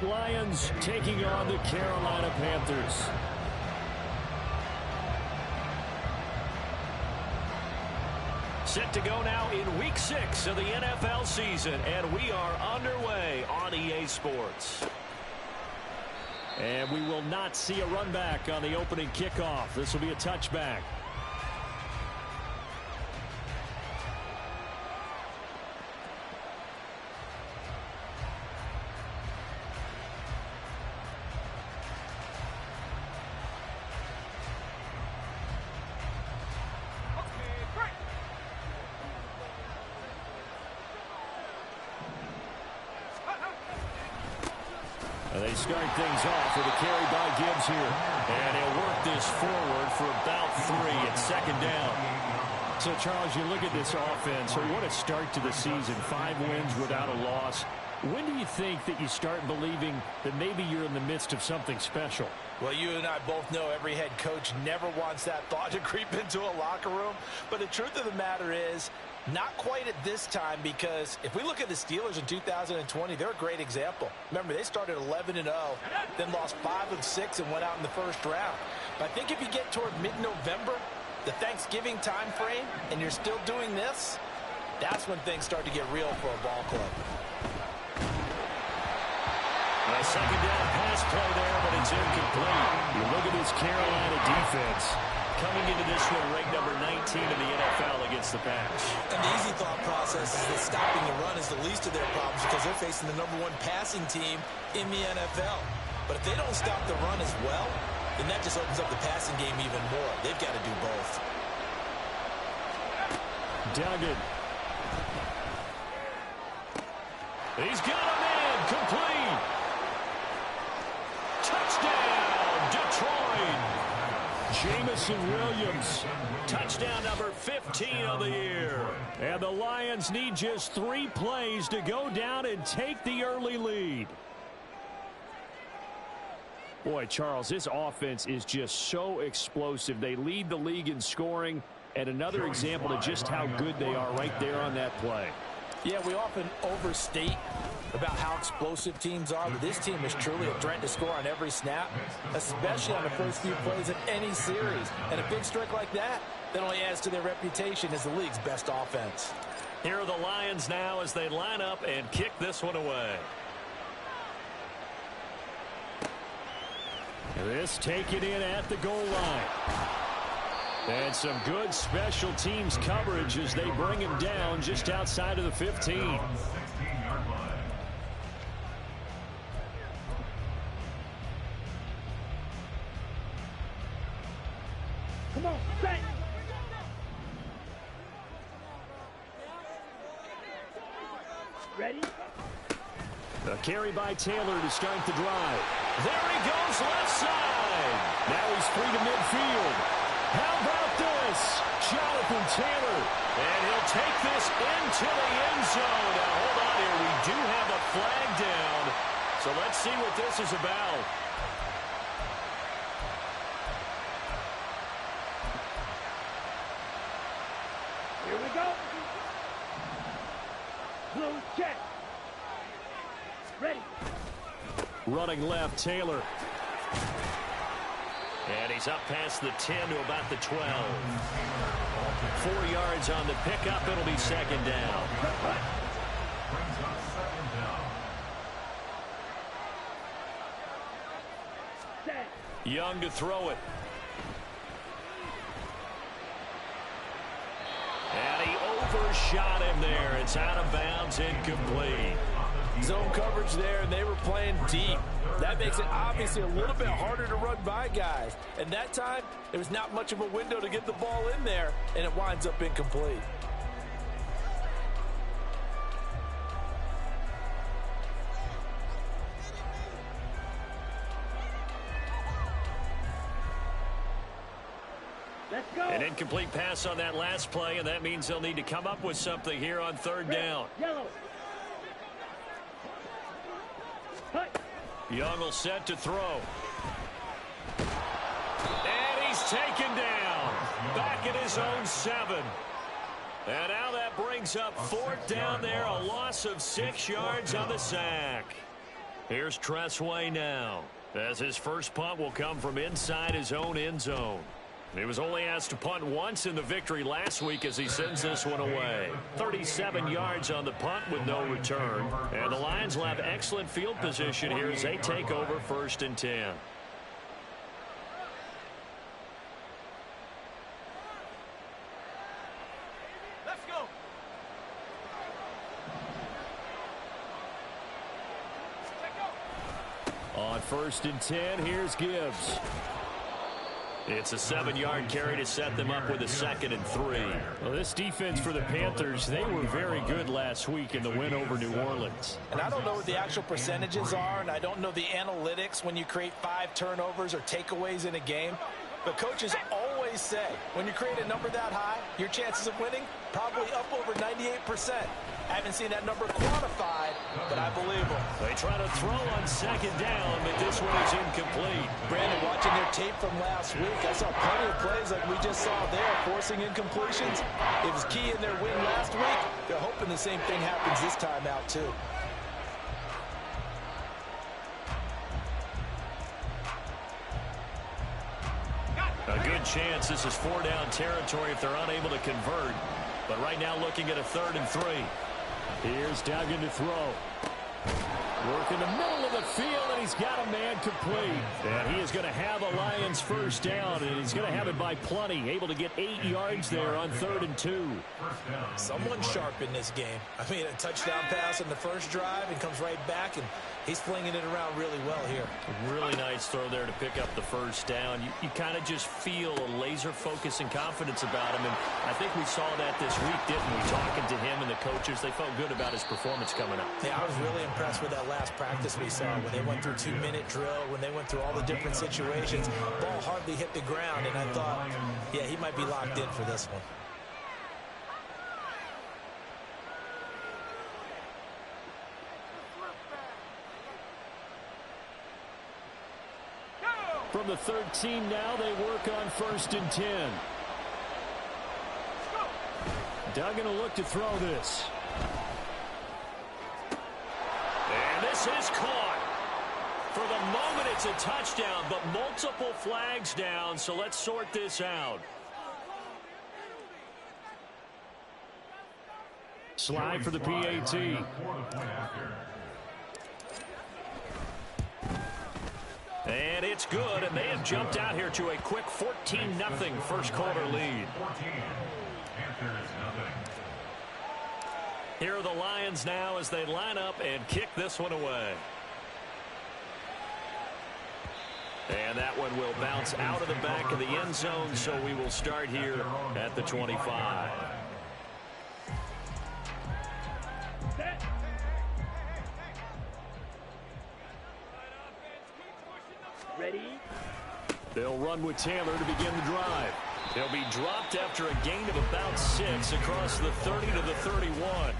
Lions taking on the Carolina Panthers. Set to go now in Week 6 of the NFL season, and we are underway on EA Sports. And we will not see a run back on the opening kickoff. This will be a touchback. They start things off with a carry by Gibbs here. And he'll work this forward for about 3 at second down. So, Charles, you look at this offense. What a start to the season. 5 wins without a loss. When do you think that you start believing that maybe you're in the midst of something special? Well, you and I both know every head coach never wants that thought to creep into a locker room. But the truth of the matter is, not quite at this time, because if we look at the Steelers in 2020, they're a great example. Remember, they started 11-0, then lost 5 of 6 and went out in the first round. But I think if you get toward mid-November, the Thanksgiving time frame, and you're still doing this, that's when things start to get real for a ball club. A second down pass play there, but it's incomplete. You look at this Carolina defense coming into this one ranked number 19 in the NFL against the pass. And the easy thought process is that stopping the run is the least of their problems because they're facing the #1 passing team in the NFL. But if they don't stop the run as well, then that just opens up the passing game even more. They've got to do both. Duggan. He's got a man complete. Touchdown, Detroit. Jamison Williams, touchdown number 15 of the year. And the Lions need just 3 plays to go down and take the early lead. Boy, Charles, this offense is just so explosive. They lead the league in scoring, and another example of just how good they are right there on that play. Yeah, we often overstate about how explosive teams are, but this team is truly a threat to score on every snap, especially on the first few plays of any series. And a big streak like that only adds to their reputation as the league's best offense. Here are the Lions now as they line up and kick this one away. This taken in at the goal line. And some good special teams coverage as they bring him down just outside of the 15. Come on, bang! Ready? A carry by Taylor to start the drive. There he goes left side. Now he's free to midfield. How about this? Jonathan Taylor. And he'll take this into the end zone. Now hold on here. We do have a flag down. So let's see what this is about. Here we go. Blue check. Ready. Running left, Taylor. And he's up past the 10 to about the 12. 4 yards on the pickup. It'll be second down. Young to throw it. And he overshot him there. It's out of bounds, incomplete. Zone coverage there, and they were playing deep. That makes it obviously a little bit harder to run by guys. And that time, there was not much of a window to get the ball in there, and it winds up incomplete. Let's go. An incomplete pass on that last play, and that means they'll need to come up with something here on third down. Yellow. Young will set to throw. And he's taken down. Back at his own 7. And now that brings up 4th down there. A loss of 6 yards on the sack. Here's Tressway now, as his first punt will come from inside his own end zone. He was only asked to punt once in the victory last week as he sends this one away. 37 yards on the punt with no return. And the Lions will have excellent field position here as they take over 1st and 10. Let's go. On 1st and 10, here's Gibbs. It's a 7-yard carry to set them up with a 2nd and 3. Well, this defense for the Panthers, they were very good last week in the win over New Orleans. And I don't know what the actual percentages are, and I don't know the analytics when you create 5 turnovers or takeaways in a game. But coaches always say, when you create a number that high, your chances of winning probably up over 98%. I haven't seen that number quantified, but I believe them. They try to throw on 2nd down, but this one is incomplete. Brandon, watching their tape from last week, I saw plenty of plays like we just saw there, forcing incompletions. It was key in their win last week. They're hoping the same thing happens this time out, too. A good chance this is 4-down territory if they're unable to convert. But right now looking at a 3rd and 3. Here's Duggan to throw. Work in the middle of the field, and he's got a man complete. And he is going to have a Lions first down, and he's going to have it by plenty. Able to get 8 yards there on 3rd and 2. Someone sharp in this game. I mean, a touchdown pass on the first drive and comes right back, and he's flinging it around really well here. Really nice throw there to pick up the first down. You kind of just feel a laser focus and confidence about him, and I think we saw that this week, didn't we? Talking to him and the coaches, they felt good about his performance coming up. Yeah, I was really impressed with that last practice we saw when they went through 2-minute drill, when they went through all the different situations. Ball hardly hit the ground, and I thought, yeah, he might be locked in for this one. From the 13 now, they work on 1st and 10. Duggan will look to throw this. And this is caught. For the moment, it's a touchdown, but multiple flags down, so let's sort this out. Slide for the PAT. And it's good, and they have jumped out here to a quick 14-0 first quarter lead. Here are the Lions now as they line up and kick this one away. And that one will bounce out of the back of the end zone, so we will start here at the 25. Ready? They'll run with Taylor to begin the drive. They'll be dropped after a gain of about 6 across the 30 to the 31.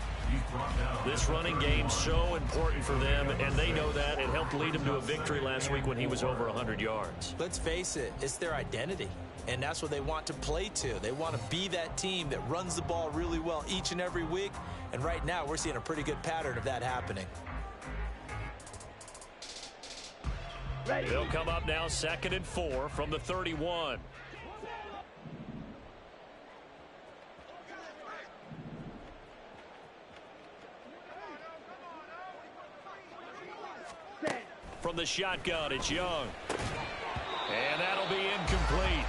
This running game so important for them, and they know that. It helped lead them to a victory last week when he was over 100 yards. Let's face it, it's their identity, and that's what they want to play to. They want to be that team that runs the ball really well each and every week, and right now we're seeing a pretty good pattern of that happening. Ready? They'll come up now 2nd and 4 from the 31. From the shotgun, it's Young. And that'll be incomplete.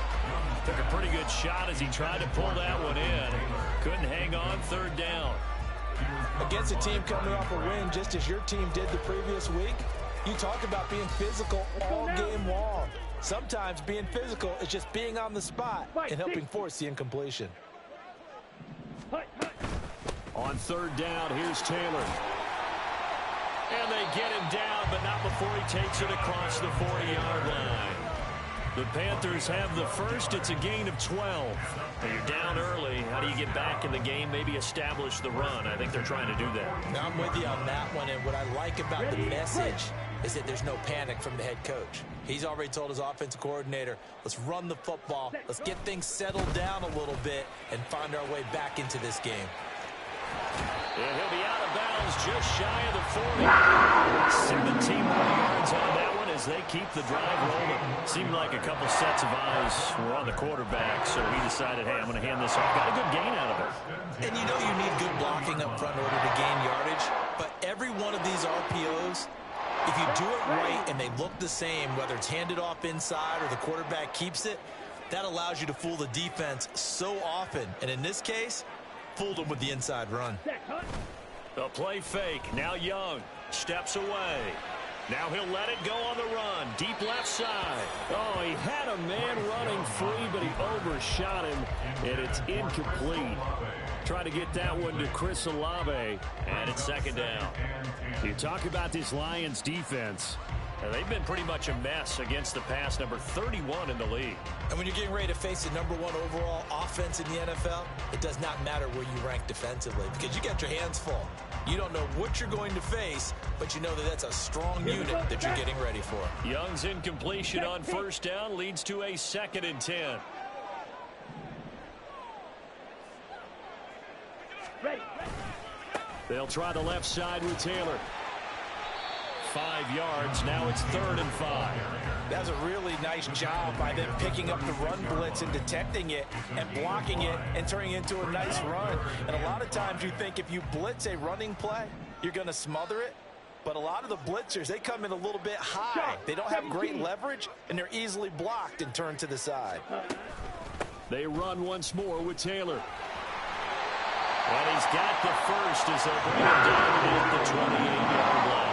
Took a pretty good shot as he tried to pull that one in. Couldn't hang on, 3rd down. Against a team coming off a win just as your team did the previous week, you talk about being physical all game long. Sometimes being physical is just being on the spot and helping force the incompletion. On 3rd down, here's Taylor. And they get him down, but not before he takes it across the 40-yard line. The Panthers have the first. It's a gain of 12. And you're down early. How do you get back in the game, maybe establish the run? I think they're trying to do that. Now, I'm with you on that one, and what I like about the message is that there's no panic from the head coach. He's already told his offensive coordinator, let's run the football, let's get things settled down a little bit and find our way back into this game. And he'll be out of bounds just shy of the 40. 17 more yards on that one as they keep the drive rolling. Seemed like a couple sets of eyes were on the quarterback, so he decided, hey, I'm going to hand this off. Got a good gain out of it. And you know you need good blocking up front in order to gain yardage, but every one of these RPOs, if you do it right and they look the same, whether it's handed off inside or the quarterback keeps it, that allows you to fool the defense so often. And in this case, fooled them with the inside run. The play fake. Now Young steps away. Now he'll let it go on the run. Deep left side. Oh, he had a man running free, but he overshot him, and it's incomplete. Try to get that one to Chris Olave, and it's second down. You talk about this Lions defense. They've been pretty much a mess against the pass, number 31 in the league. And when you're getting ready to face the number 1 overall offense in the NFL, it does not matter where you rank defensively because you got your hands full. You don't know what you're going to face, but you know that that's a strong unit that you're getting ready for. Young's incompletion on first down leads to a 2nd and 10. Ready. They'll try the left side with Taylor. 5 yards. Now it's 3rd and 5. That's a really nice job by them picking up the run blitz and detecting it and blocking it and turning it into a nice run. And a lot of times you think if you blitz a running play, you're going to smother it. But a lot of the blitzers, they come in a little bit high. They don't have great leverage, and they're easily blocked and turned to the side. They run once more with Taylor. And he's got the first as they'll bring him down at the 28-yard line.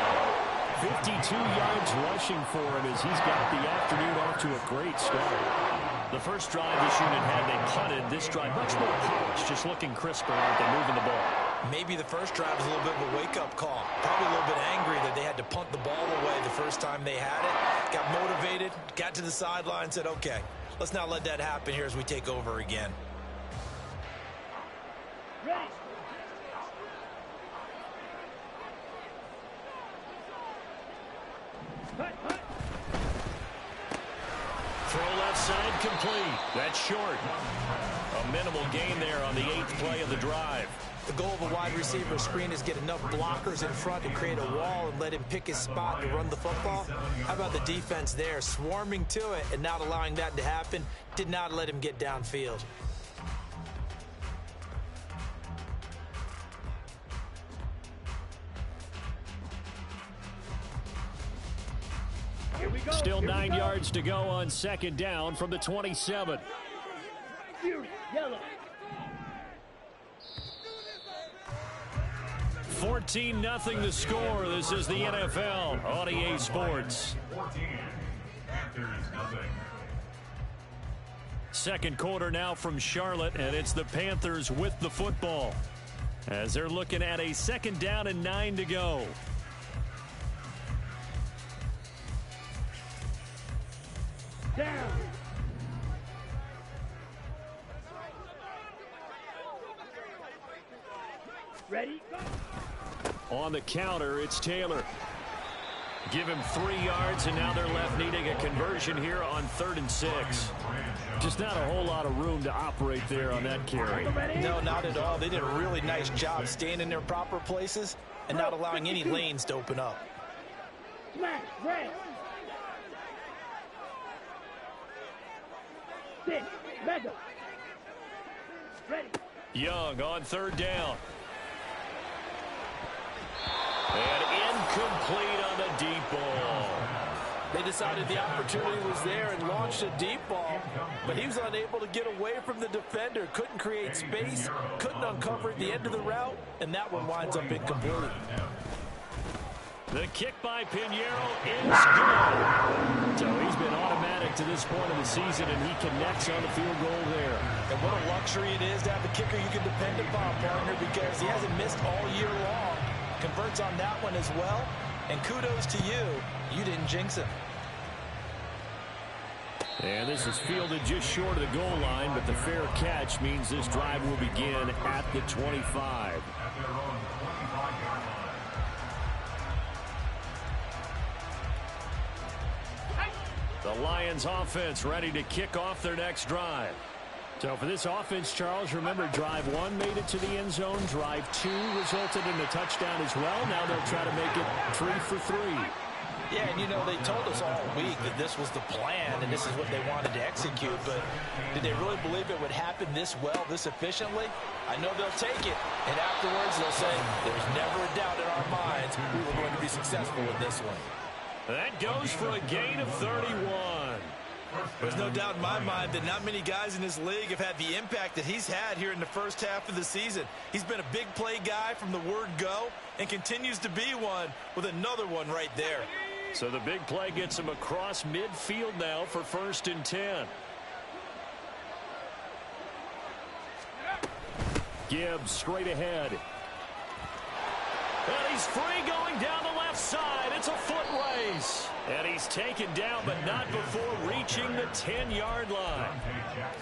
52 yards rushing for him as he's got the afternoon off to a great start. The first drive this unit had, they punted. This drive much more polished, just looking crisper, aren't they, moving the ball. Maybe the first drive was a little bit of a wake-up call. Probably a little bit angry that they had to punt the ball away the first time they had it. Got motivated, got to the sideline, said, okay, let's not let that happen here as we take over again. Ready. Throw left side complete. That's short. A minimal gain there on the 8th play of the drive. The goal of a wide receiver screen is get enough blockers in front to create a wall and let him pick his spot to run the football. How about the defense there, swarming to it and not allowing that to happen? Did not let him get downfield. Here we go. Still Here 9 we go. yards to go on 2nd down from the 27. Yellow. 14-0 the score. This is the NFL on EA Sports. 14. Panthers nothing. Second quarter now from Charlotte, and it's the Panthers with the football as they're looking at a 2nd down and 9 to go. Down. Ready. On the counter, it's Taylor. Give him 3 yards, and now they're left needing a conversion here on 3rd and 6. Just not a whole lot of room to operate there on that carry. No, not at all. They did a really nice job staying in their proper places and not allowing any lanes to open up. Smash. Red. 6. Mega. Ready. Young on 3rd down. And incomplete on the deep ball. They decided the opportunity was there and launched a deep ball, but he was unable to get away from the defender, couldn't create space, couldn't uncover at the end of the route, and that one winds up incomplete. The kick by Pinheiro is good. So he's been automatic to this point of the season, and he connects on the field goal there. And what a luxury it is to have a kicker you can depend upon, partner, because he hasn't missed all year long. Converts on that one as well, and kudos to you. You didn't jinx him. And this is fielded just short of the goal line, but the fair catch means this drive will begin at the 25. The Lions offense ready to kick off their next drive. So for this offense, Charles, remember, drive 1 made it to the end zone. Drive 2 resulted in a touchdown as well. Now they'll try to make it 3 for 3. Yeah, and you know, they told us all week that this was the plan and this is what they wanted to execute, but did they really believe it would happen this well, this efficiently? I know they'll take it, and afterwards they'll say, there's never a doubt in our minds we were going to be successful with this one. That goes for a gain of 31. There's no doubt in my mind that not many guys in this league have had the impact that he's had here in the first half of the season. He's been a big play guy from the word go and continues to be one with another one right there. So the big play gets him across midfield now for 1st and 10. Gibbs straight ahead. And he's free going down the left side. It's a foot race. And he's taken down, but not before reaching the 10-yard line.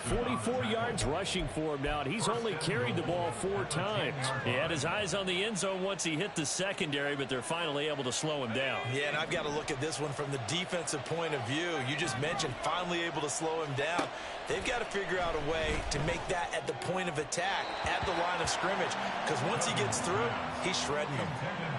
44 yards rushing for him now, and he's only carried the ball 4 times. He had his eyes on the end zone once he hit the secondary, but they're finally able to slow him down. Yeah, and I've got to look at this one from the defensive point of view. You just mentioned finally able to slow him down. They've got to figure out a way to make that at the point of attack, at the line of scrimmage, because once he gets through, he's shredding them.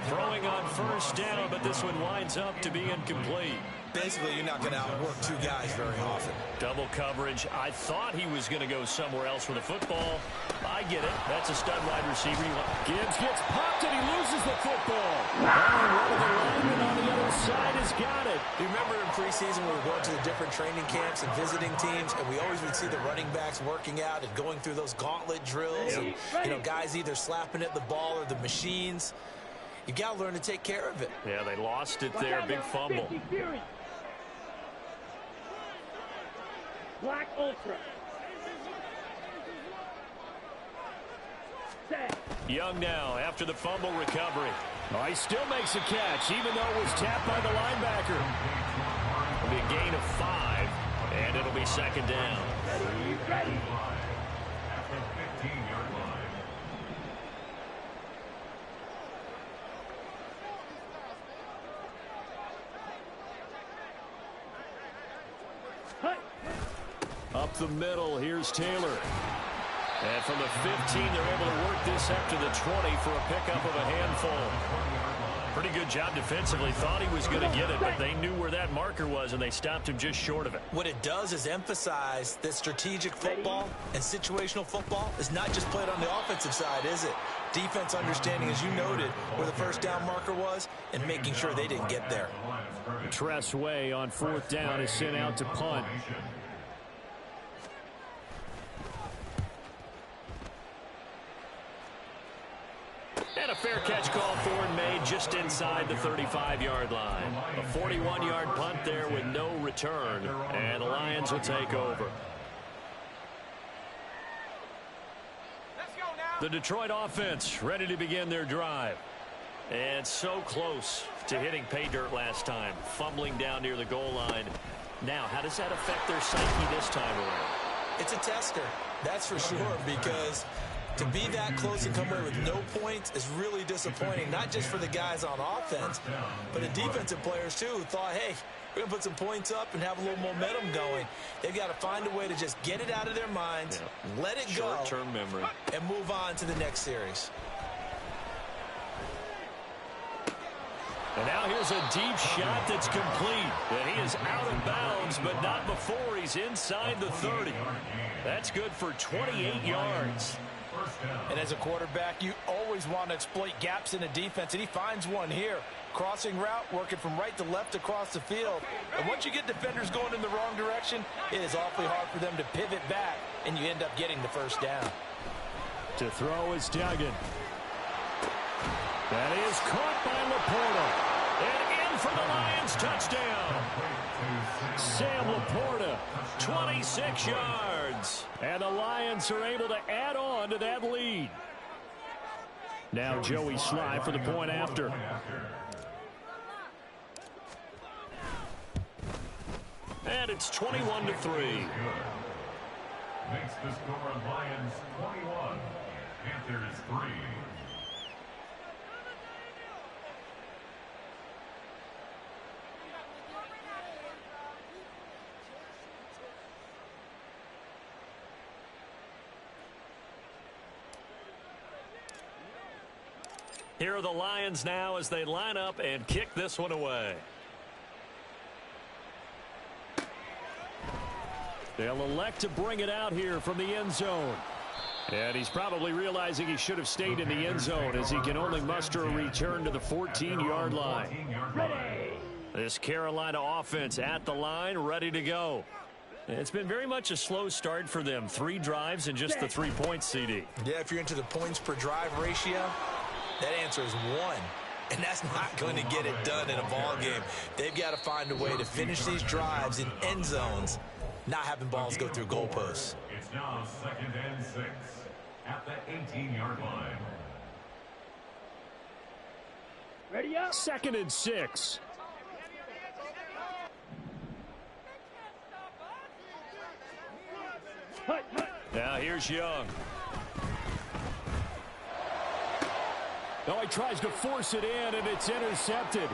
Throwing on 1st down, but this one winds up to be incomplete. Basically, you're not going to outwork 2 guys very often. Double coverage. I thought he was going to go somewhere else with the football. I get it. That's a stud wide receiver. Gibbs gets popped and he loses the football. And one of the linemen on the other side has got it. You remember in preseason we were going to the different training camps and visiting teams, and we always would see the running backs working out and going through those gauntlet drills. And, you know, guys either slapping at the ball or the machines. You got to learn to take care of it. Yeah, they lost it there. Big fumble. Black Ultra. Set. Young now after the fumble recovery. Oh, he still makes a catch, even though it was tapped by the linebacker. It'll be a gain of 5, and it'll be 2nd down. Ready. At the 15-yard line. Up the middle, here's Taylor. And from the 15, they're able to work this up to the 20 for a pickup of a handful. Pretty good job defensively. Thought he was going to get it, but they knew where that marker was, and they stopped him just short of it. What it does is emphasize that strategic football and situational football is not just played on the offensive side, is it? Defense understanding, as you noted, where the 1st down marker was and making sure they didn't get there. Tress Way on 4th down is sent out to punt. And a fair catch call for and made just inside the 35-yard line. A 41-yard punt there with no return, and the Lions will take over. The Detroit offense ready to begin their drive. And so close to hitting pay dirt last time, fumbling down near the goal line. Now, how does that affect their psyche this time around? It's a tester, that's for sure, because to be that close and come away with no points is really disappointing, not just for the guys on offense, but the defensive players, too, who thought, hey, we're going to put some points up and have a little momentum going. They've got to find a way to just get it out of their minds, let it go, short-term memory, and move on to the next series. And now here's a deep shot that's complete. And he is out of bounds, but not before he's inside the 30. That's good for 28 yards. And as a quarterback, you always want to exploit gaps in a defense, and he finds one here. Crossing route, working from right to left across the field. And once you get defenders going in the wrong direction, it is awfully hard for them to pivot back, and you end up getting the 1st down. To throw is Duggan. That is caught by Laporta. And in for the Lions touchdown. Sam Laporta, 26 yards. And the Lions are able to add on to that lead. Now Joey Sly for the point after. And it's 21-3. Makes the score Lions 21, Panthers 3. Here are the Lions now as they line up and kick this one away. They'll elect to bring it out here from the end zone. And he's probably realizing he should have stayed in the end zone as he can only muster a return to the 14-yard line. This Carolina offense at the line, ready to go. It's been very much a slow start for them. 3 drives and just the 3 points, CD. Yeah, if you're into the points per drive ratio, that answer is 1. And that's not going to get it done in a ball game. They've got to find a way to finish these drives in end zones, not having balls go through goalposts. It's now 2nd and 6 at the 18-yard line. Ready up. 2nd and 6. Hut, hut. Now here's Young. Oh, he tries to force it in, and it's intercepted.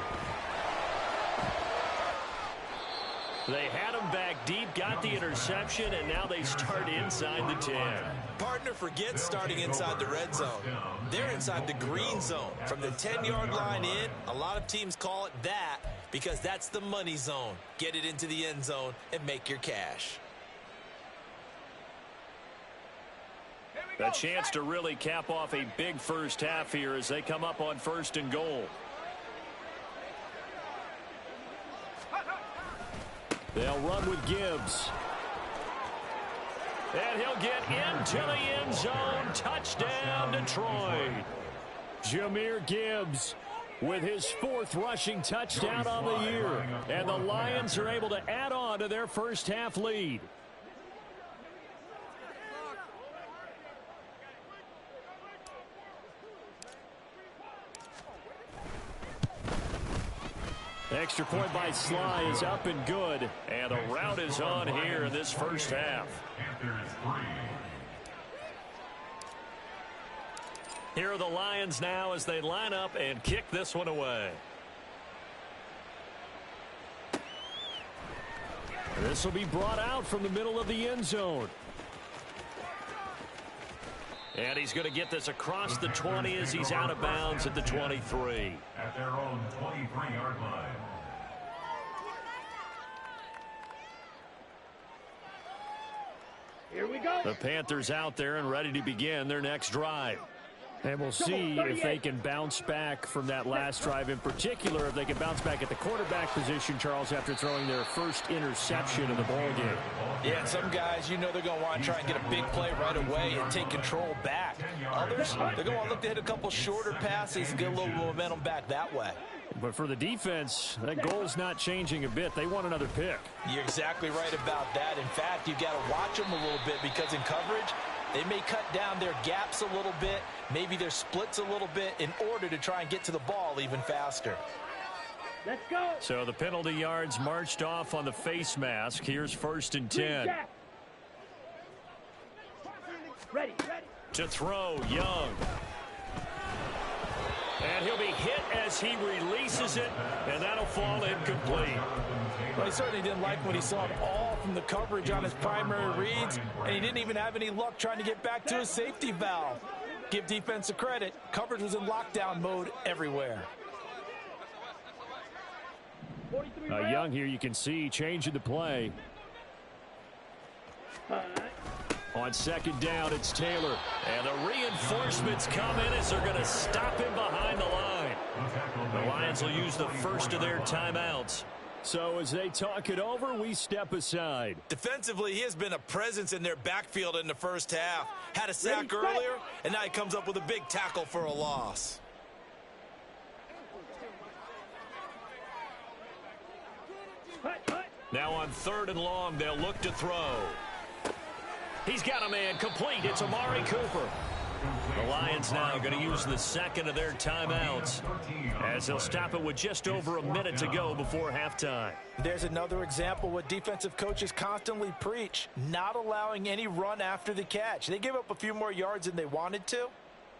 They had him back deep, got the interception, and now they start inside the 10. Partner forgets starting inside the red zone. They're inside the green zone. From the 10-yard line in, a lot of teams call it that because that's the money zone. Get it into the end zone and make your cash. A chance to really cap off a big first half here as they come up on 1st and goal. They'll run with Gibbs. And he'll get into the end zone. Touchdown, Detroit. Jahmyr Gibbs with his 4th rushing touchdown on the year. And the Lions are able to add on to their first half lead. Extra point by Sly is up and good. And a rout is on here in this first half. Panthers 3. Here are the Lions now as they line up and kick this one away. This will be brought out from the middle of the end zone. And he's going to get this across the 20 as he's out of bounds at the 23. At their own 23-yard line. Here we go. The Panthers out there and ready to begin their next drive. And we'll see if they can bounce back from that last drive. In particular, if they can bounce back at the quarterback position, Charles, after throwing their first interception of the ball game. Yeah, some guys, you know they're going to want to try and get a big play right away and take control back. Others, they're going to want to look to hit a couple shorter passes and get a little momentum back that way. But for the defense, that goal's not changing a bit. They want another pick. You're exactly right about that. In fact, you've got to watch them a little bit because in coverage, they may cut down their gaps a little bit, maybe their splits a little bit in order to try and get to the ball even faster. Let's go. So the penalty yards marched off on the face mask. Here's 1st and 10. Ready. To throw, Young. And he'll be hit as he releases it, and that'll fall incomplete. Well, he certainly didn't like what he saw all from the coverage on his primary reads, and he didn't even have any luck trying to get back to his safety valve. Give defense a credit. Coverage was in lockdown mode everywhere. Young here, you can see, changing the play. On 2nd down, it's Taylor. And the reinforcements come in as they're going to stop him behind the line. The Lions will use the first of their timeouts. So as they talk it over, we step aside. Defensively, he has been a presence in their backfield in the first half. Had a sack earlier, and now he comes up with a big tackle for a loss. Now on 3rd and long, they'll look to throw. He's got a man complete. It's Amari Cooper. The Lions now going to use the 2nd of their timeouts as they'll stop it with just over a minute to go before halftime. There's another example what defensive coaches constantly preach, not allowing any run after the catch. They gave up a few more yards than they wanted to,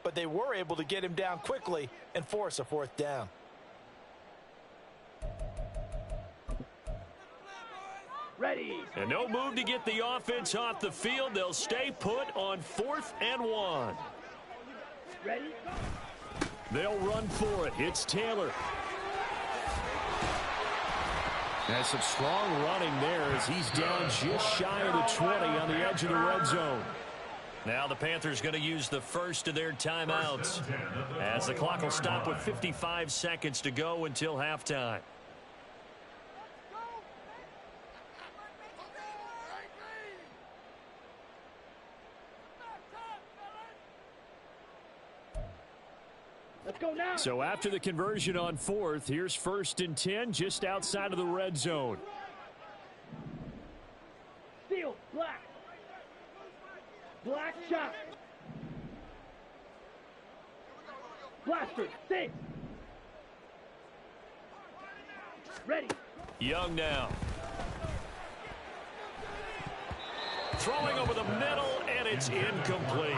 but they were able to get him down quickly and force a 4th down. Ready. And no move to get the offense off the field. They'll stay put on 4th and 1. Ready. They'll run for it. It's Taylor. Has some strong running there as he's down just shy of the 20 on the edge of the red zone. Now the Panthers going to use the first of their timeouts as the clock will stop with 55 seconds to go until halftime. Let's go now. So after the conversion on fourth, here's 1st and 10 just outside of the red zone. Steal, black. Black shot. Blaster, 6. Ready. Young now. Throwing over the middle, and it's incomplete.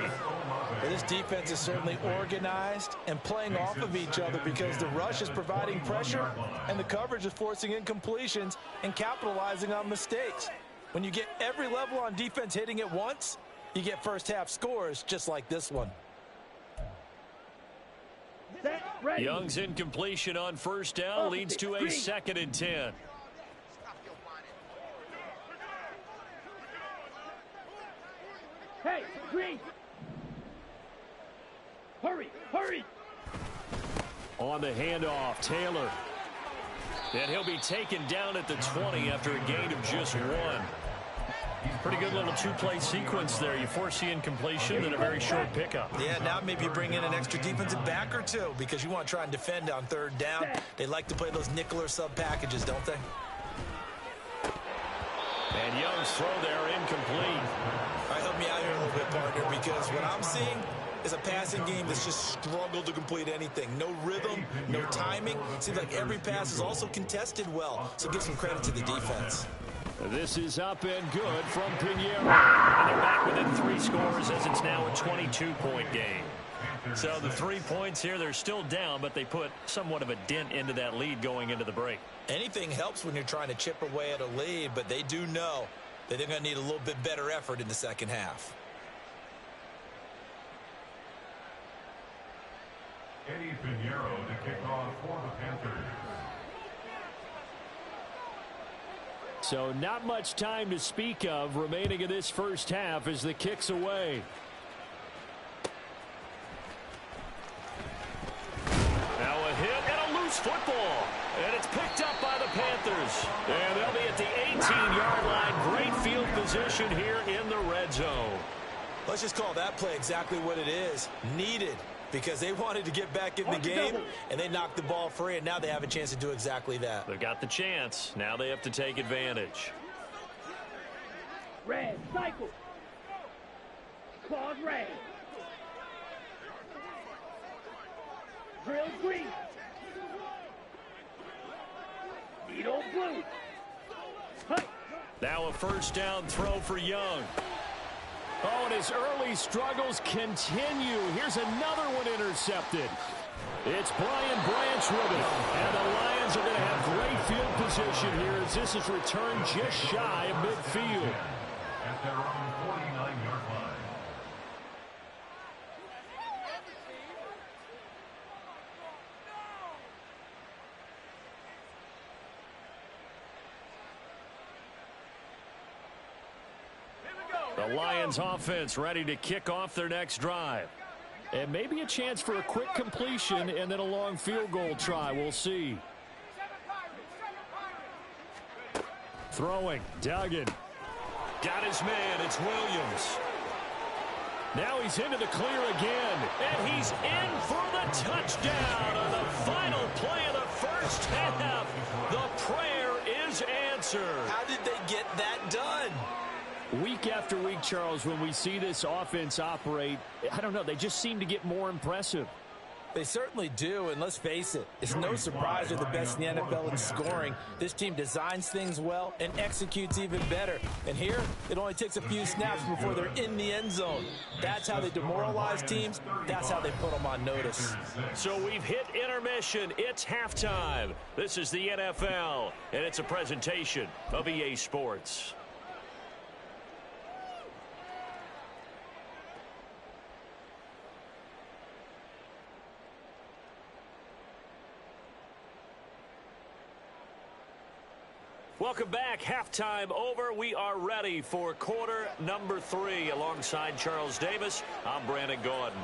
Well, this defense is certainly organized and playing off of each other because the rush is providing pressure and the coverage is forcing incompletions and capitalizing on mistakes. When you get every level on defense hitting at once, you get first half scores just like this one. Set, ready. Young's incompletion on first down leads to a 2nd and 10. Hey, green. Hurry, hurry. On the handoff, Taylor. And he'll be taken down at the 20 after a gain of just 1. Pretty good little two-play sequence there. You force the incompletion and a very short pickup. Yeah, now maybe you bring in an extra defensive back or two because you want to try and defend on 3rd down. They like to play those nickel or sub packages, don't they? And Young's throw there incomplete. All right, help me out here a little bit, partner, because what I'm seeing is a passing game that's just struggled to complete anything. No rhythm, no timing. Seems like every pass is also contested well, so give some credit to the defense. This is up and good from Pinheiro. And they're back within 3 scores as it's now a 22-point game. So the 3 points here, they're still down, but they put somewhat of a dent into that lead going into the break. Anything helps when you're trying to chip away at a lead, but they do know that they're going to need a little bit better effort in the second half. Eddie Pinheiro to kick off for the Panthers. So not much time to speak of remaining in this first half as the kick's away. Now a hit and a loose football. And it's picked up by the Panthers. And they'll be at the 18-yard line. Great field position here in the red zone. Let's just call that play exactly what it is. Needed. Because they wanted to get back in the game, and they knocked the ball free, and now they have a chance to do exactly that. They've got the chance. Now they have to take advantage. Red, cycle. Claws red. Drill green. Needle blue. Hey. Now a first down throw for Young. Oh, and his early struggles continue. Here's another one intercepted. It's Brian Branch with it. And the Lions are going to have great field position here as this is returned just shy of midfield. At their own 49-yard line. The Lions offense ready to kick off their next drive. And maybe a chance for a quick completion and then a long field goal try. We'll see. Throwing. Duggan. Got his man. It's Williams. Now he's into the clear again. And he's in for the touchdown on the final play of the first half. The prayer is answered. How did they get that done? Week after week, Charles, when we see this offense operate, I don't know, they just seem to get more impressive. They certainly do, and let's face it, it's no surprise they're the best in the NFL in scoring. This team designs things well and executes even better. And here, it only takes a few snaps before they're in the end zone. That's how they demoralize teams. That's how they put them on notice. So we've hit intermission. It's halftime. This is the NFL, and it's a presentation of EA Sports. Welcome back. Halftime over. We are ready for quarter number 3. Alongside Charles Davis, I'm Brandon Gordon.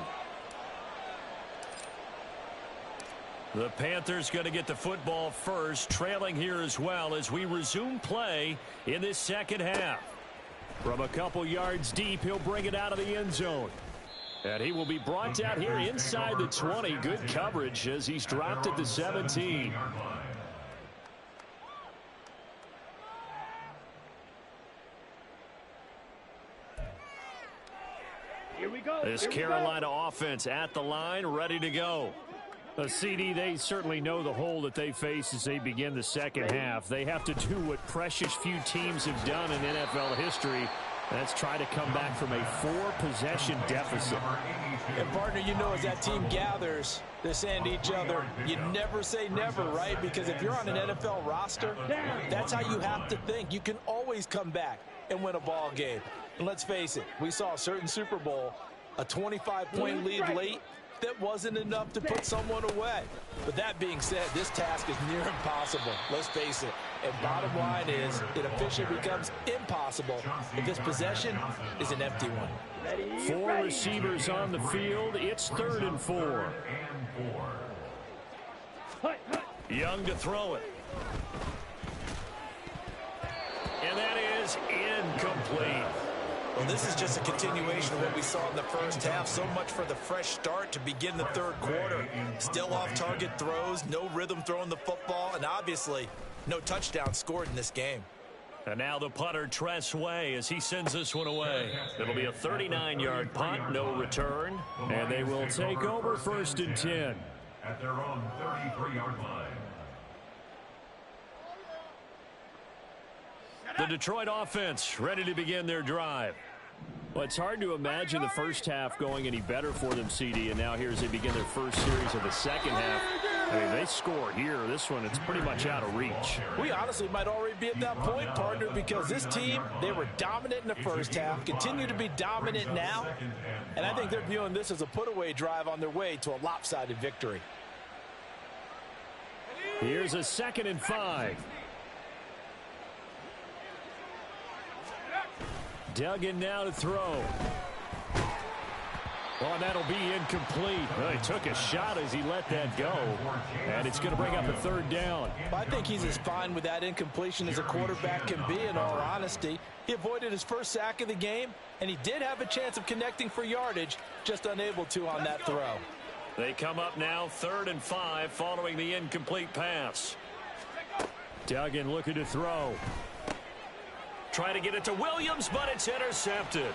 The Panthers going to get the football first, trailing here as well as we resume play in this second half. From a couple yards deep, he'll bring it out of the end zone. And he will be brought down here inside the 20. Good coverage as he's dropped at the 17. Here we go. This Carolina offense at the line, ready to go. CD, they certainly know the hole that they face as they begin the second half. They have to do what precious few teams have done in NFL history. That's try to come back from a 4-possession deficit. And, partner, you know, as that team gathers, they're saying to each other, you never say never, right? Because if you're on an NFL roster, that's how you have to think. You can always come back and win a ball game. And let's face it, we saw a certain Super Bowl, a 25-point lead late. That wasn't enough to put someone away. But that being said, this task is near impossible. Let's face it. And bottom line is, it officially becomes impossible if this possession is an empty one. 4 receivers on the field. It's 3rd and 4. Young to throw it. And that is incomplete. Well, this is just a continuation of what we saw in the first half. So much for the fresh start to begin the third quarter. Still off-target throws, no rhythm throwing the football, and obviously no touchdown scored in this game. And now the punter, Tress Way, as he sends this one away. It'll be a 39-yard punt, no return, and they will take over 1st and 10. At their own 33-yard line. The Detroit offense ready to begin their drive. Well, it's hard to imagine the first half going any better for them, CD, and now here as they begin their first series of the second half. I mean, they score here. This one, it's pretty much out of reach. We honestly might already be at that point, partner, because this team, they were dominant in the first half, continue to be dominant now, and I think they're viewing this as a put-away drive on their way to a lopsided victory. Here's a 2nd and 5. Duggan now to throw. Well, that'll be incomplete. Well, he took a shot as he let that go. And it's going to bring up a 3rd down. I think he's as fine with that incompletion as a quarterback can be, in all honesty. He avoided his first sack of the game, and he did have a chance of connecting for yardage, just unable to on that throw. They come up now 3rd and 5 following the incomplete pass. Duggan looking to throw. Try to get it to Williams, but it's intercepted.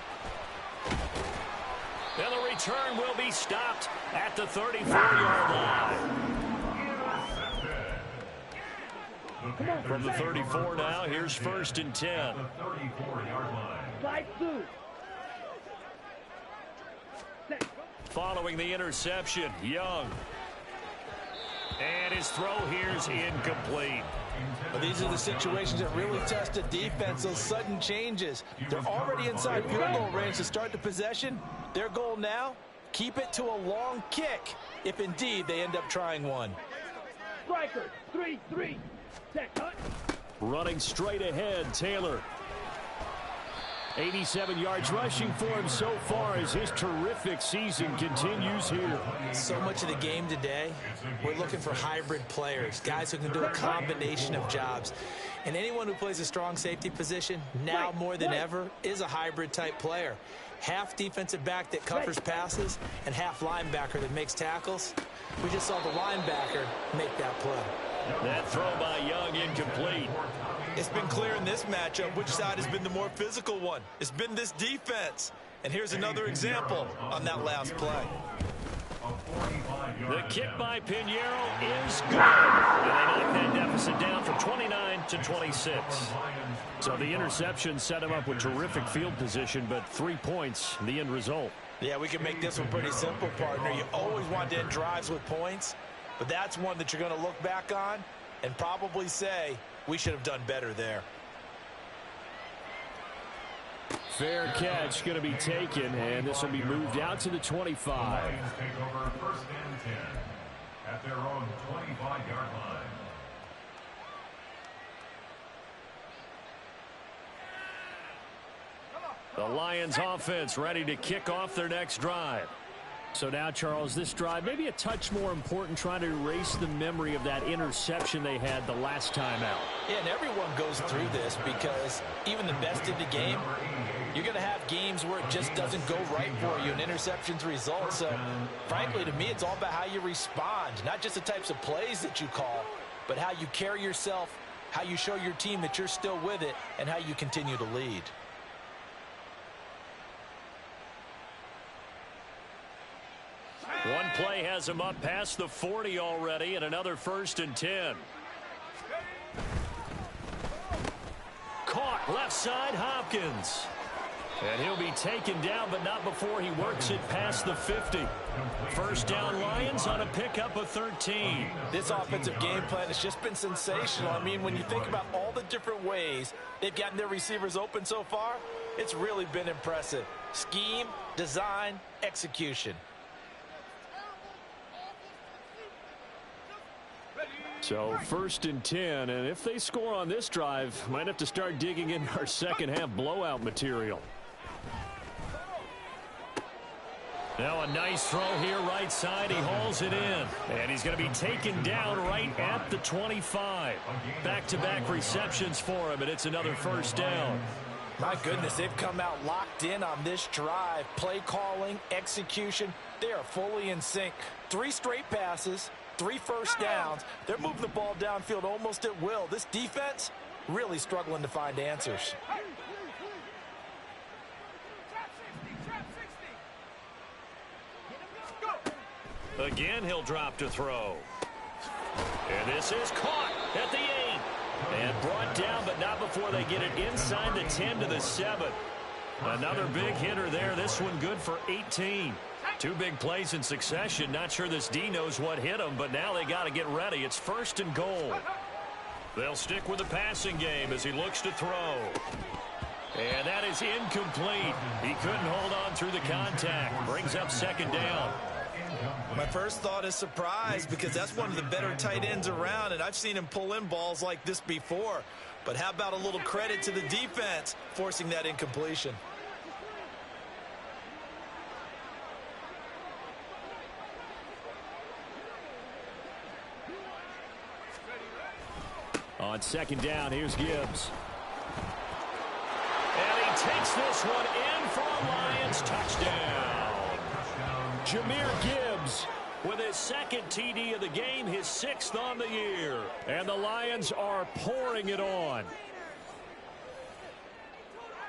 And the return will be stopped at the 34-yard line. From the 34 now, here's 1st and 10. Slide through. Following the interception, Young. And his throw here's incomplete. But these are the situations that really test a defense, those sudden changes. They're already inside field goal range to start the possession. Their goal now, keep it to a long kick, if indeed they end up trying one. Striker, 3-3. Set cut. Running straight ahead, Taylor. 87 yards rushing for him so far as his terrific season continues here. So much of the game today, we're looking for hybrid players, guys who can do a combination of jobs. And anyone who plays a strong safety position, now more than ever, is a hybrid type player. Half defensive back that covers passes and half linebacker that makes tackles. We just saw the linebacker make that play. That throw by Young incomplete. It's been clear in this matchup which side has been the more physical one. It's been this defense. And here's another example on that last play. The kick by Pinheiro is good. And they knock that deficit down from 29 to 26. So the interception set him up with terrific field position, but 3 points, the end result. Yeah, we can make this one pretty simple, partner. You always want to end drives with points, but that's one that you're going to look back on and probably say, we should have done better there. Fair catch going to be taken, and this will be moved out to the 25. Lions take over 1st and 10 at their own 25-yard line. The Lions offense ready to kick off their next drive. So now, Charles, this drive maybe a touch more important, trying to erase the memory of that interception they had the last time out. Yeah, and everyone goes through this because even the best in the game, you're going to have games where it just doesn't go right for you, and interceptions result. So, frankly, to me, it's all about how you respond, not just the types of plays that you call, but how you carry yourself, how you show your team that you're still with it, and how you continue to lead. One play has him up past the 40 already, and another 1st and 10. Caught left side, Hopkins. And he'll be taken down, but not before he works it past the 50. First down, Lions on a pickup of 13. This offensive game plan has just been sensational. I mean, when you think about all the different ways they've gotten their receivers open so far, it's really been impressive. Scheme, design, execution. So 1st and 10, and if they score on this drive, might have to start digging in our second half blowout material. Now a nice throw here right side. He hauls it in, and he's going to be taken down right at the 25. Back-to-back receptions for him, and it's another 1st down. My goodness, they've come out locked in on this drive. Play calling, execution, they are fully in sync. 3 straight passes, 3 first downs. They're moving the ball downfield almost at will. This defense really struggling to find answers. Again, he'll drop to throw. And this is caught at the 8. And brought down, but not before they get it inside the 10 to the 7. Another big hitter there. This one good for 18. 2 big plays in succession. Not sure this D knows what hit him, but now they got to get ready. It's 1st and goal. They'll stick with the passing game as he looks to throw. And that is incomplete. He couldn't hold on through the contact. Brings up 2nd down. My first thought is surprise, because that's one of the better tight ends around, and I've seen him pull in balls like this before. But how about a little credit to the defense forcing that incompletion? On 2nd down, here's Gibbs. And he takes this one in for a Lions touchdown. Jahmyr Gibbs with his 2nd TD of the game, his 6th on the year. And the Lions are pouring it on.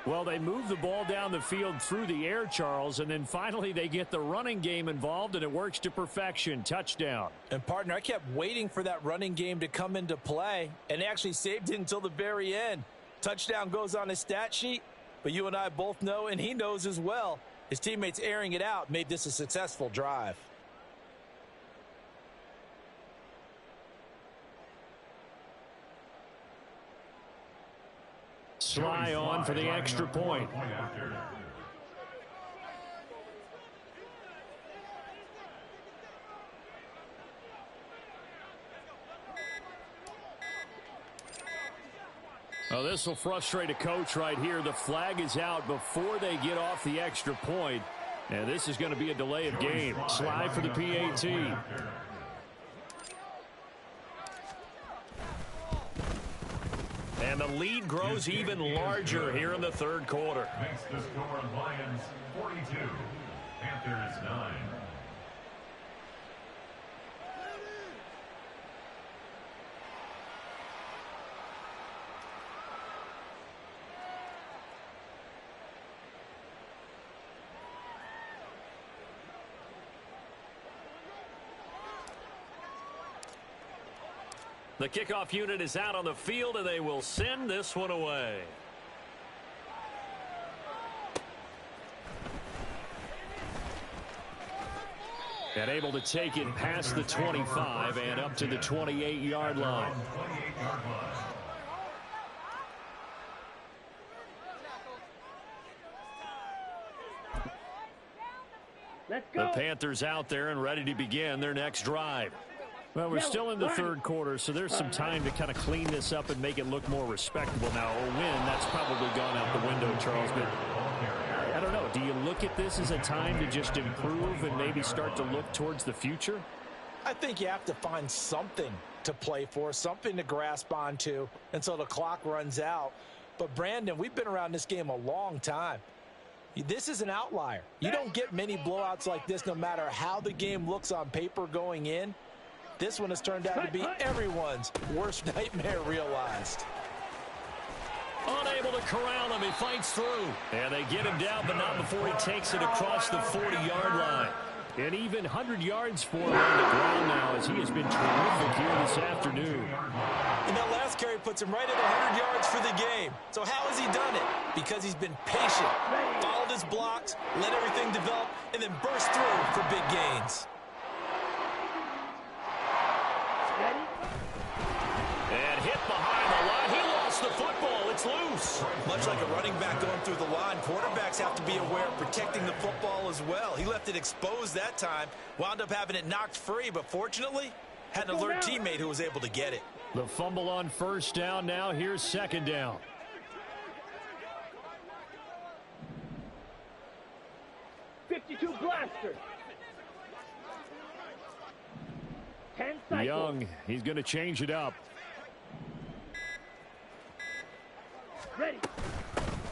Well, they move the ball down the field through the air, Charles, and then finally they get the running game involved, and it works to perfection. Touchdown. And, partner, I kept waiting for that running game to come into play, and they actually saved it until the very end. Touchdown goes on his stat sheet, but you and I both know, and he knows as well, his teammates airing it out made this a successful drive. Sly on for the extra point. Oh, this will frustrate a coach right here. The flag is out before they get off the extra point. And this is going to be a delay of game. Sly for the PAT. And the lead grows even larger here in the 3rd quarter. Makes the score Lions 42, Panthers 9. The kickoff unit is out on the field, and they will send this one away. And able to take it past the 25 and up to the 28-yard line. Let's go. The Panthers out there and ready to begin their next drive. Well, we're still in the 3rd quarter, so there's some time to kind of clean this up and make it look more respectable. Now, a win, that's probably gone out the window, Charles, but don't know. Do you look at this as a time to just improve and maybe start to look towards the future? I think you have to find something to play for, something to grasp onto until the clock runs out. But, Brandon, we've been around this game a long time. This is an outlier. You don't get many blowouts like this no matter how the game looks on paper going in. This one has turned out to be everyone's worst nightmare realized. Unable to corral him. He fights through. And they get him down, but not before he takes it across the 40-yard line. And even 100 yards for him on the ground now as he has been terrific here this afternoon. And that last carry puts him right at 100 yards for the game. So how has he done it? Because he's been patient, followed his blocks, let everything develop, and then burst through for big gains. And hit behind the line. He lost the football. It's loose. Much like a running back going through the line, quarterbacks have to be aware of protecting the football as well. He left it exposed that time, wound up having it knocked free, but fortunately, had an alert teammate who was able to get it. The fumble on first down now. Here's second down. '52 blaster. 10 cycles. Young, he's going to change it up. Ready.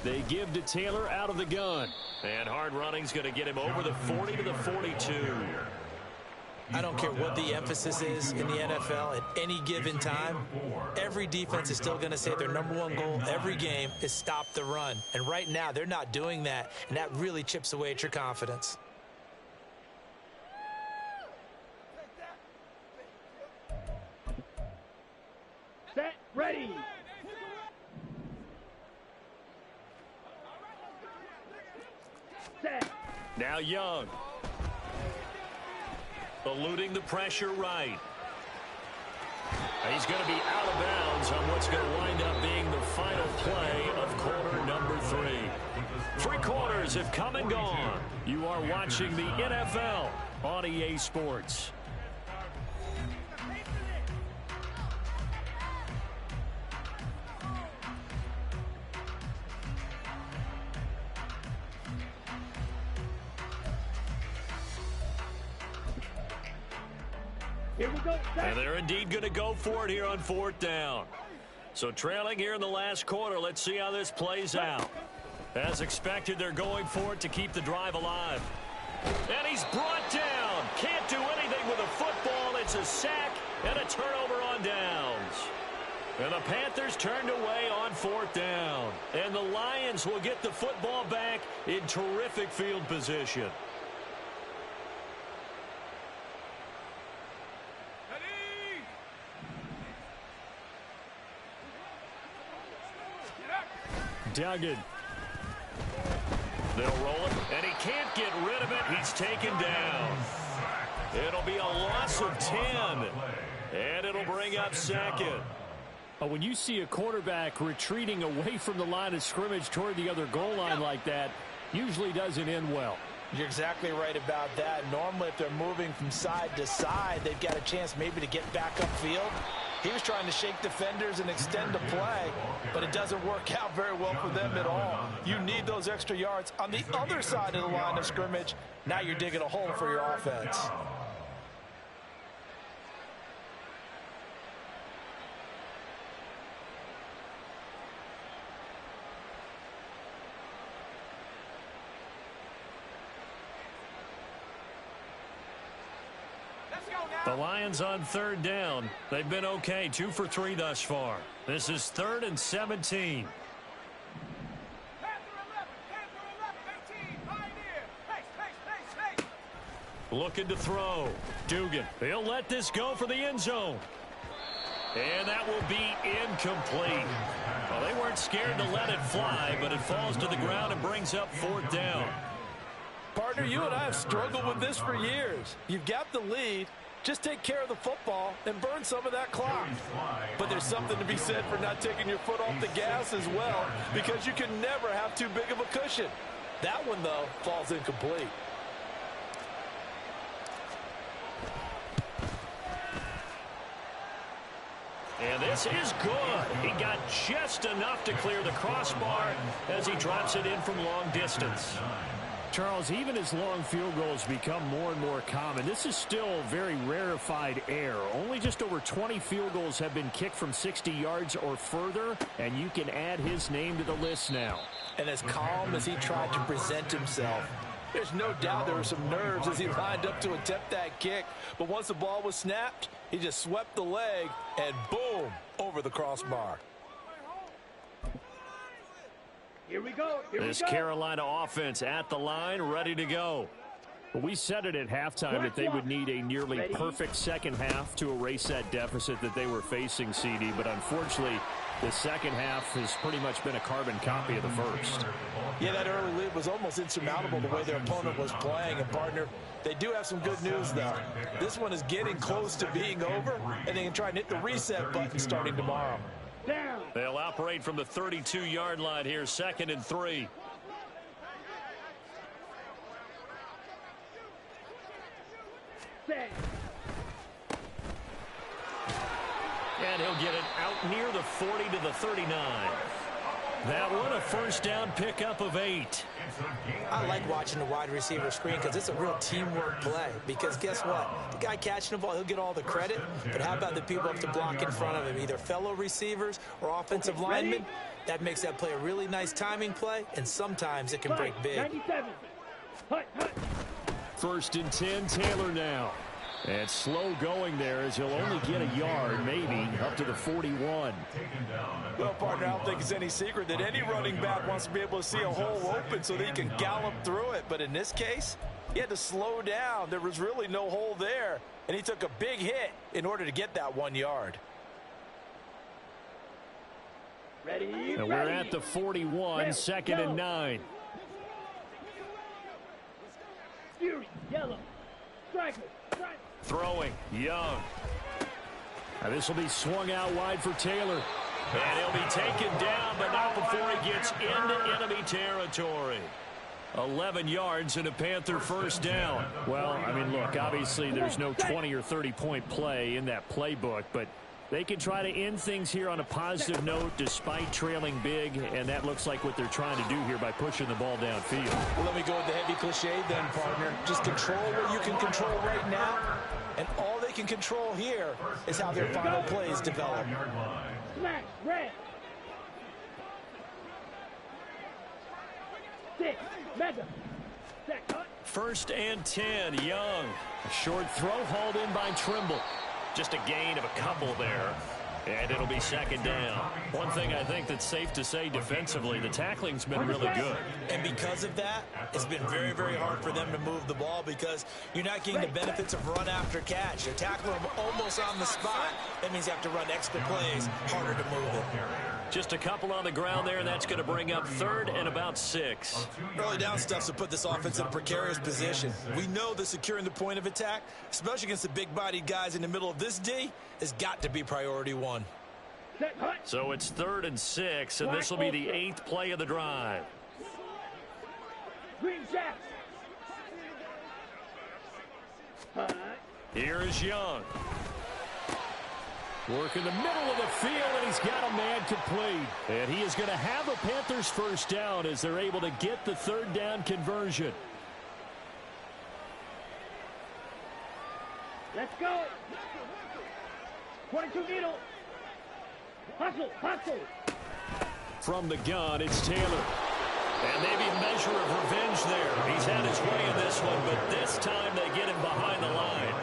They give to Taylor out of the gun. And hard running's going to get him over the 40 to the 42. I don't care what the emphasis is in the NFL at any given time. Every defense is still going to say their #1 goal every game is stop the run. And right now, they're not doing that, and that really chips away at your confidence. Set. Ready. Set. Now Young. Eluding the pressure right. He's going to be out of bounds on what's going to wind up being the final play of quarter number 3. 3 quarters have come and gone. You are watching the NFL on EA Sports. Here we go. Set. And they're indeed going to go for it here on 4th down. So trailing here in the last quarter, let's see how this plays out. As expected, they're going for it to keep the drive alive. And he's brought down. Can't do anything with a football. It's a sack and a turnover on downs. And the Panthers turned away on 4th down. And the Lions will get the football back in terrific field position. Duggan. They'll roll it, and he can't get rid of it. He's taken down. It'll be a loss of 10, and it'll bring up second. When you see a quarterback retreating away from the line of scrimmage toward the other goal line like that, usually doesn't end well. You're exactly right about that. Normally, if they're moving from side to side, they've got a chance maybe to get back upfield. He was trying to shake defenders and extend the play, but it doesn't work out very well for them at all. You need those extra yards on the other side of the line of scrimmage. Now you're digging a hole for your offense. The Lions on 3rd down. They've been okay, 2 for 3 thus far. This is 3rd and 17. Looking to throw. Dugan. He'll let this go for the end zone. And that will be incomplete. Well, they weren't scared to let it fly, but it falls to the ground and brings up 4th down. Partner, you and I have struggled with this for years. You've got the lead. Just take care of the football and burn some of that clock. But there's something to be said for not taking your foot off the gas as well, because you can never have too big of a cushion. That one, though, falls incomplete. And this is good. He got just enough to clear the crossbar as he drops it in from long distance. Charles, even as long field goals become more and more common, this is still very rarefied air. Only just over 20 field goals have been kicked from 60 yards or further, and you can add his name to the list now. And as calm as he tried to present himself, there's no doubt there were some nerves as he lined up to attempt that kick. But once the ball was snapped, he just swept the leg and boom, over the crossbar. Here we go. This Carolina offense at the line, ready to go. We said it at halftime that they would need a nearly perfect second half to erase that deficit that they were facing, CD. But unfortunately, the second half has pretty much been a carbon copy of the first. Yeah, that early lead was almost insurmountable the way their opponent was playing. And, partner, they do have some good news, though. This one is getting close to being over, and they can try and hit the reset button starting tomorrow. Down. They'll operate from the 32-yard line here, 2nd and 3. Set. And he'll get it out near the 40 to the 39. That one, a first down pickup of 8. I like watching the wide receiver screen because it's a real teamwork play. Because guess what? The guy catching the ball, he'll get all the credit. But how about the people up to block in front of him, either fellow receivers or offensive linemen? That makes that play a really nice timing play, and sometimes it can break big. 97. Hut, hut. 1st and 10, Taylor now. And slow going there as he'll only get a yard, maybe, up to the 41. Well, partner, I don't think it's any secret that any running back wants to be able to see a hole open so that he can gallop through it. But in this case, he had to slow down. There was really no hole there, and he took a big hit in order to get that 1 yard. Ready. And we're at the 41, 2nd and 9. Fury. Yellow. Striker. Striker. Throwing, Young. Now this will be swung out wide for Taylor. And he'll be taken down, but not before he gets into enemy territory. 11 yards and a Panther first down. Well, I mean, look, obviously there's no 20 or 30-point play in that playbook, but they can try to end things here on a positive note despite trailing big, and that looks like what they're trying to do here by pushing the ball downfield. Well, let me go with the heavy cliche then, partner. Just control what you can control right now, and all they can control here is how their final plays develop. Smash. Red. 6. Mega. Set. Hut. 1st and 10, Young. A short throw hauled in by Trimble. Just a gain of a couple there. And it'll be 2nd down. One thing I think that's safe to say defensively, the tackling's been really good. And because of that, it's been very, very hard for them to move the ball because you're not getting the benefits of run after catch. You're tackling them almost on the spot. That means you have to run extra plays, harder to move it. Just a couple on the ground there, and that's going to bring up 3rd and about 6. Early down stuff's to put this offense in a precarious position. We know that securing the point of attack, especially against the big-bodied guys in the middle of this D, has got to be priority 1. Set. Hut. So it's 3rd and 6, and this will be the 8th play of the drive. Green Jack. Hut. Here is Young. Work in the middle of the field, and he's got a man complete. And he is going to have a Panthers first down as they're able to get the 3rd down conversion. Let's go. 22 needle. Hustle. Hustle. From the gun, it's Taylor. And maybe a measure of revenge there. He's had his way in this one, but this time they get him behind the line.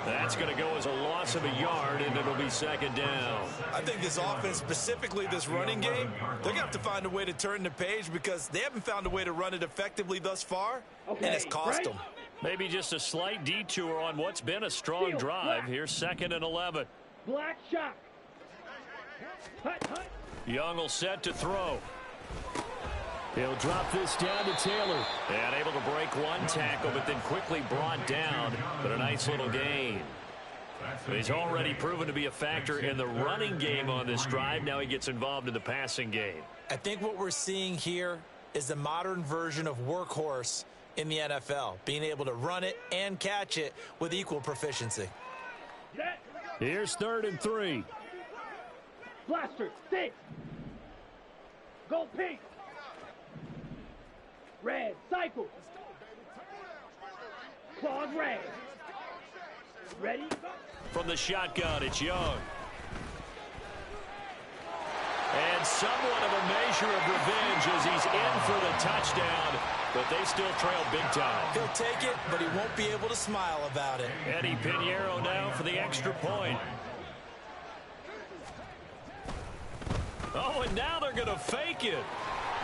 That's going to go as a loss of a yard, and it'll be 2nd down. I think this offense, specifically this running game, they're going to have to find a way to turn the page because they haven't found a way to run it effectively thus far, and it's cost them. Maybe just a slight detour on what's been a strong drive. Here's 2nd and 11. Black shock. Hut. Hut. Young will set to throw. He'll drop this down to Taylor. And able to break one tackle, but then quickly brought down. But a nice little gain. He's already proven to be a factor in the running game on this drive. Now he gets involved in the passing game. I think what we're seeing here is the modern version of workhorse in the NFL, being able to run it and catch it with equal proficiency. Set. Here's 3rd and 3. Blaster, stick. Go pink. Red, cycle. Claws red. Ready, go. From the shotgun, it's Young. And somewhat of a measure of revenge as he's in for the touchdown, but they still trail big time. He'll take it, but he won't be able to smile about it. Eddie Pinheiro now for the extra point. Oh, and now they're going to fake it.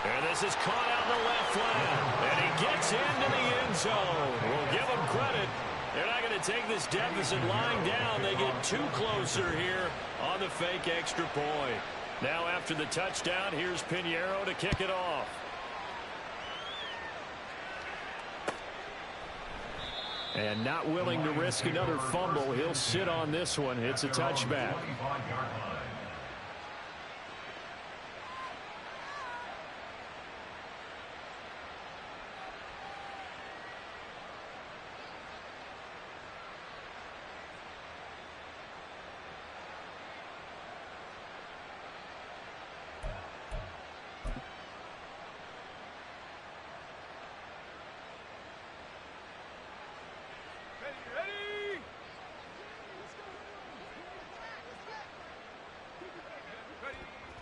And this is caught out in the left flank. And he gets into the end zone. We'll give him credit. They're not going to take this deficit lying down. They get too closer here on the fake extra point. Now after the touchdown, here's Pinheiro to kick it off. And not willing to risk another fumble. He'll sit on this one. It's a touchback.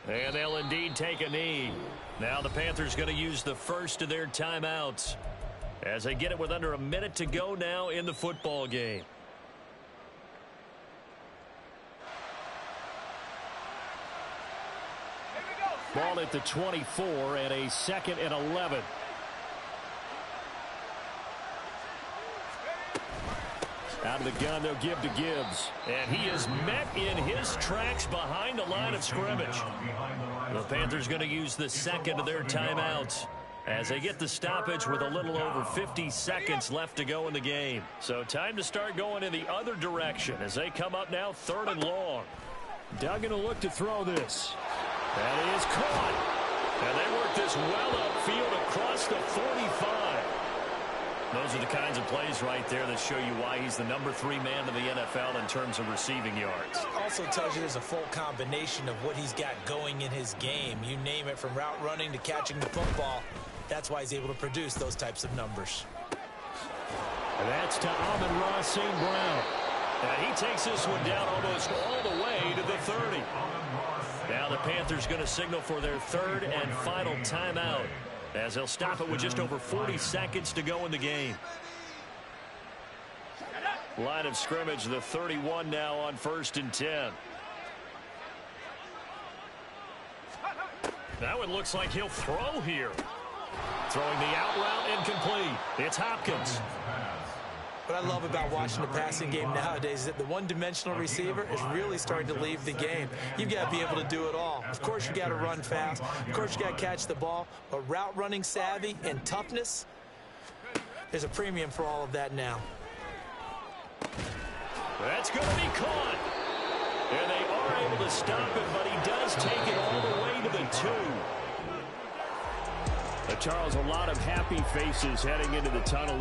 And they'll indeed take a knee. Now the Panthers going to use the first of their timeouts as they get it with under a minute to go now in the football game. Ball at the 24 and a 2nd and 11. Out of the gun, they'll give to Gibbs. And he is met in his tracks behind the line of scrimmage. The Panthers going to use the second of their timeouts as they get the stoppage with a little over 50 seconds left to go in the game. So time to start going in the other direction as they come up now 3rd and long. Duggan will look to throw this. That is caught. And they work this well upfield across the 45. Those are the kinds of plays right there that show you why he's the number 3 man in the NFL in terms of receiving yards. Also tells you there's a full combination of what he's got going in his game. You name it, from route running to catching the football. That's why he's able to produce those types of numbers. And that's to Amon-Ra St. Brown. And he takes this one down almost all the way to the 30. Now the Panthers going to signal for their 3rd and final timeout, as they'll stop it with just over 40 seconds to go in the game. Line of scrimmage, the 31 now on 1st and 10. That one looks like he'll throw here. Throwing the out route incomplete. It's Hopkins. What I love about watching the passing game nowadays is that the one-dimensional receiver is really starting to leave the game. You've got to be able to do it all. Of course, you got to run fast. Of course, you got to catch the ball. But route running savvy and toughness, there's a premium for all of that now. That's going to be caught. And they are able to stop it, but he does take it all the way to the 2. Charles, a lot of happy faces heading into the tunnel.